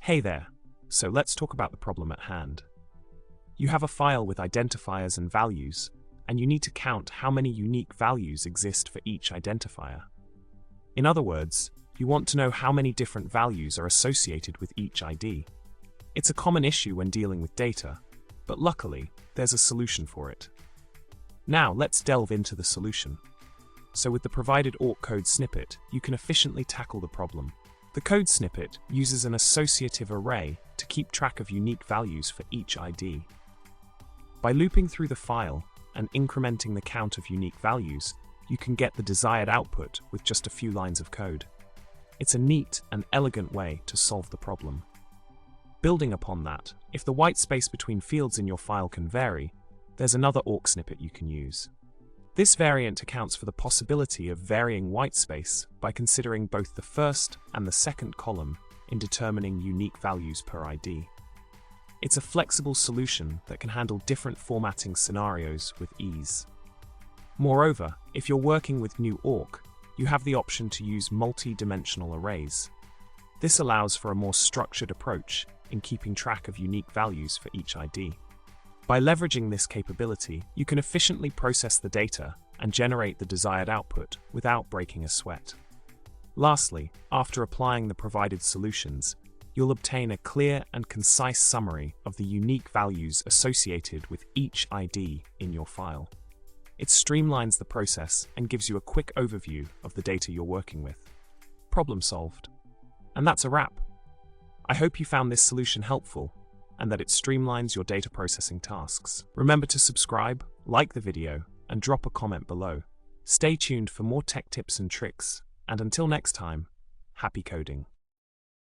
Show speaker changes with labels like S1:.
S1: Hey there, so let's talk about the problem at hand. You have a file with identifiers and values, and you need to count how many unique values exist for each identifier. In other words, you want to know how many different values are associated with each ID. It's a common issue when dealing with data, but luckily, there's a solution for it. Now let's delve into the solution. So with the provided awk code snippet, you can efficiently tackle the problem. The code snippet uses an associative array to keep track of unique values for each ID. By looping through the file and incrementing the count of unique values, you can get the desired output with just a few lines of code. It's a neat and elegant way to solve the problem. Building upon that, if the white space between fields in your file can vary, there's another awk snippet you can use. This variant accounts for the possibility of varying white space by considering both the first and the second column in determining unique values per ID. It's a flexible solution that can handle different formatting scenarios with ease. Moreover, if you're working with new awk, you have the option to use multi-dimensional arrays. This allows for a more structured approach in keeping track of unique values for each ID. By leveraging this capability, you can efficiently process the data and generate the desired output without breaking a sweat. Lastly, after applying the provided solutions, you'll obtain a clear and concise summary of the unique values associated with each ID in your file. It streamlines the process and gives you a quick overview of the data you're working with. Problem solved. And that's a wrap. I hope you found this solution helpful and that it streamlines your data processing tasks. Remember to subscribe, like the video, and drop a comment below. Stay tuned for more tech tips and tricks, and until next time, happy coding.